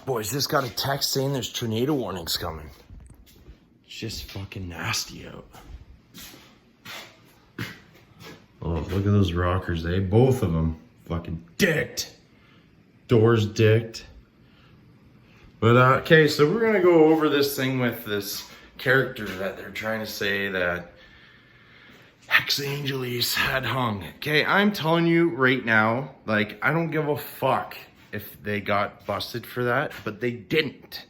boys, just got a text saying there's tornado warnings coming. It's just fucking nasty out. Oh, look at those rockers, eh? Both of them fucking dicked. Doors dicked. But, okay, so we're gonna go over this thing with this character that they're trying to say that Holllyyyy had hung. Okay, I'm telling you right now, like, I don't give a fuck if they got busted for that, but they didn't.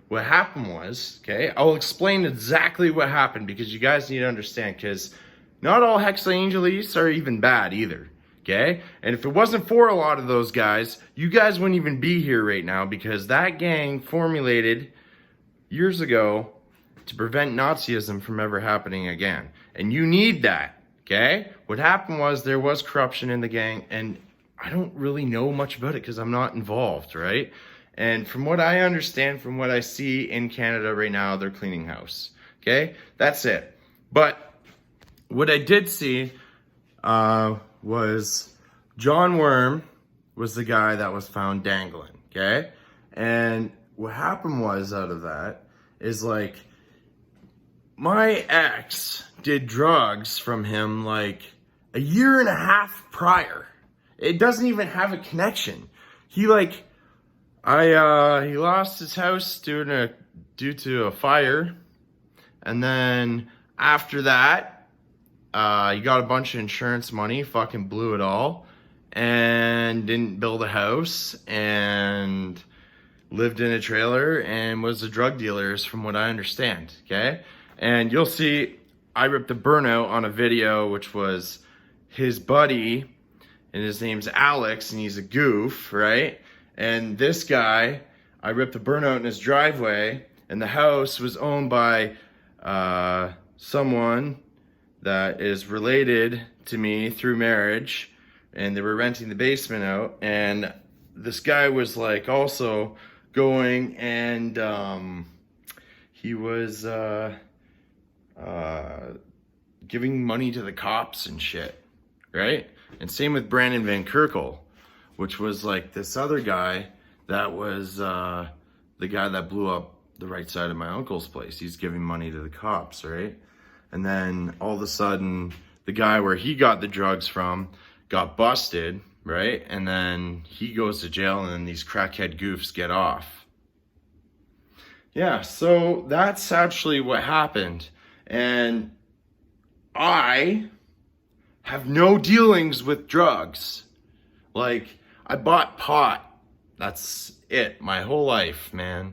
What happened was, okay, I'll explain exactly what happened because you guys need to understand, because not all Holllyyyy are even bad either, okay? And if it wasn't for a lot of those guys, you guys wouldn't even be here right now, because that gang formulated years ago to prevent Nazism from ever happening again. And you need that, okay? What happened was there was corruption in the gang, and I don't really know much about it because I'm not involved, right? And from what I understand, from what I see in Canada right now, they're cleaning house, okay? That's it. But what I did see was John Worm was the guy that was found dangling, okay? And what happened was out of that is, like, my ex did drugs from him like a year and a half prior. It doesn't even have a connection. He lost his house due to a fire, and then after that, he got a bunch of insurance money, fucking blew it all, and didn't build a house, and lived in a trailer, and was a drug dealer, from what I understand, okay? And you'll see, I ripped a burnout on a video, which was his buddy, and his name's Alex, and he's a goof, right? And this guy, I ripped a burnout in his driveway, and the house was owned by someone that is related to me through marriage, and they were renting the basement out, and this guy was like also going, and he was giving money to the cops and shit, right? And same with Brandon Van Kerkel, which was like this other guy that was the guy that blew up the right side of my uncle's place. He's giving money to the cops, right? And then all of a sudden, the guy where he got the drugs from got busted, right? And then he goes to jail, and then these crackhead goofs get off. Yeah, so that's actually what happened. And I have no dealings with drugs. Like, I bought pot. That's it, my whole life, man.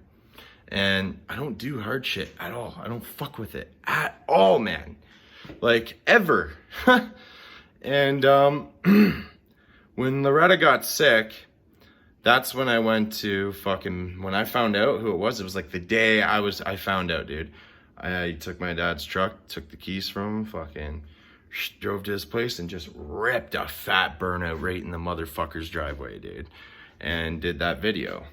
And I don't do hard shit at all. I don't fuck with it at all, man. Like, ever. And when Loretta got sick, that's when I went to when I found out who it was like the day I found out, dude. I took my dad's truck, took the keys from him, fucking drove to his place, and just ripped a fat burnout right in the motherfucker's driveway, dude. And did that video.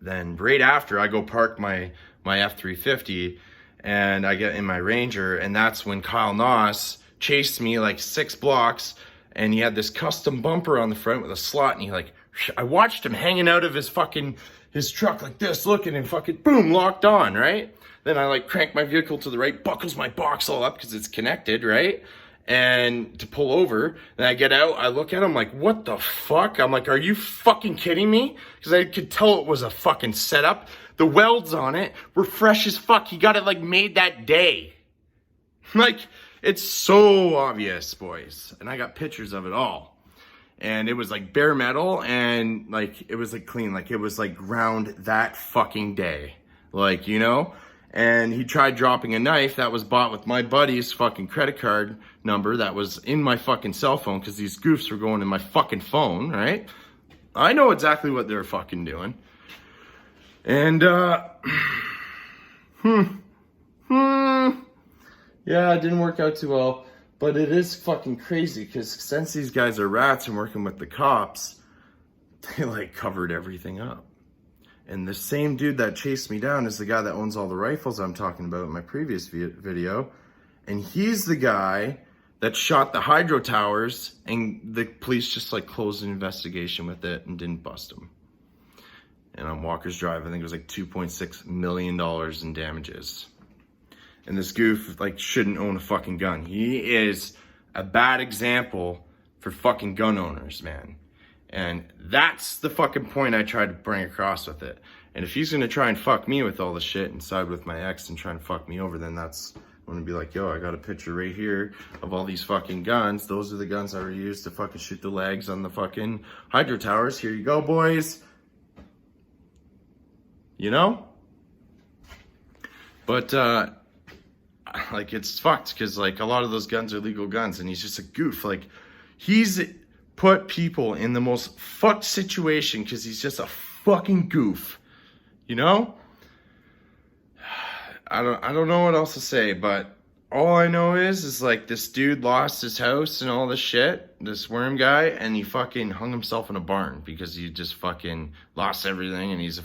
Then right after, I go park my F-350, and I get in my Ranger, and that's when Kyle Noss chased me like 6 blocks, and he had this custom bumper on the front with a slot, and I watched him hanging out of his truck like this, looking, and fucking boom, locked on, right? Then I crank my vehicle to the right, buckles my box all up because it's connected, right? And to pull over, then I get out, I look at him like, what the fuck? I'm like, are you fucking kidding me? Because I could tell it was a fucking setup. The welds on it were fresh as fuck. He got it made that day. It's so obvious, boys. And I got pictures of it all. And it was bare metal, and it was clean. It was ground that fucking day. You know? And he tried dropping a knife that was bought with my buddy's fucking credit card number that was in my fucking cell phone, because these goofs were going in my fucking phone, right? I know exactly what they're fucking doing. And, yeah, it didn't work out too well, but it is fucking crazy, because since these guys are rats and working with the cops, they covered everything up. And the same dude that chased me down is the guy that owns all the rifles I'm talking about in my previous video. And he's the guy that shot the hydro towers, and the police just closed an investigation with it and didn't bust him. And on Walker's Drive, I think it was like $2.6 million in damages. And this goof, like, shouldn't own a fucking gun. He is a bad example for fucking gun owners, man. And that's the fucking point I tried to bring across with it. And if he's gonna try and fuck me with all the shit and side with my ex and try and fuck me over, then that's, I'm gonna be like, yo, I got a picture right here of all these fucking guns. Those are the guns that were used to fucking shoot the legs on the fucking hydro towers. Here you go, boys. You know? But, like, it's fucked because, like, a lot of those guns are legal guns and he's just a goof. Like, he's put people in the most fucked situation because he's just a fucking goof. You know? I don't know what else to say, but all I know is like this dude lost his house and all this shit, this worm guy, and he fucking hung himself in a barn because he just fucking lost everything, and he's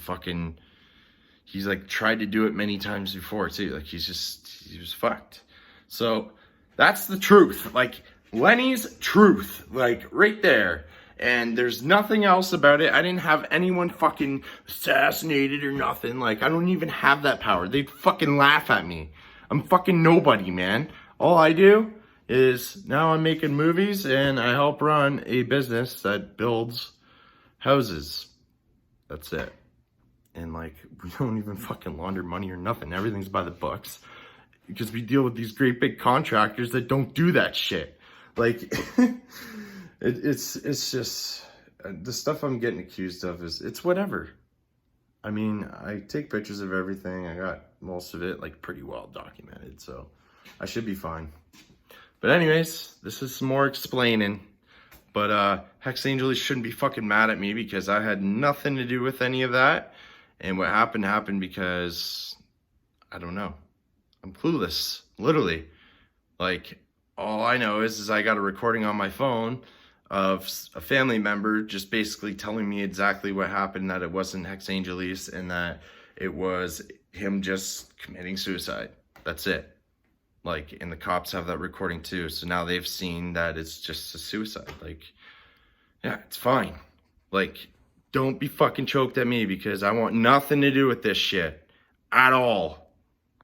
like tried to do it many times before too. Like he was fucked. So that's the truth. Like Lenny's truth, like right there. And there's nothing else about it. I didn't have anyone fucking assassinated or nothing. Like, I don't even have that power. They'd fucking laugh at me. I'm fucking nobody, man. All I do is now I'm making movies and I help run a business that builds houses. That's it. And like, we don't even fucking launder money or nothing. Everything's by the books. Because we deal with these great big contractors that don't do that shit. Like... It's just, the stuff I'm getting accused of it's whatever. I mean, I take pictures of everything. I got most of it like pretty well documented, so I should be fine. But anyways, this is some more explaining. But Hex Angel shouldn't be fucking mad at me because I had nothing to do with any of that. And what happened because, I don't know. I'm clueless, literally. Like, all I know is I got a recording on my phone of a family member just basically telling me exactly what happened, that it wasn't Hex Angelis and that it was him just committing suicide. That's it. Like, and the cops have that recording too. So now they've seen that it's just a suicide. Like, yeah, it's fine. Like, don't be fucking choked at me because I want nothing to do with this shit at all.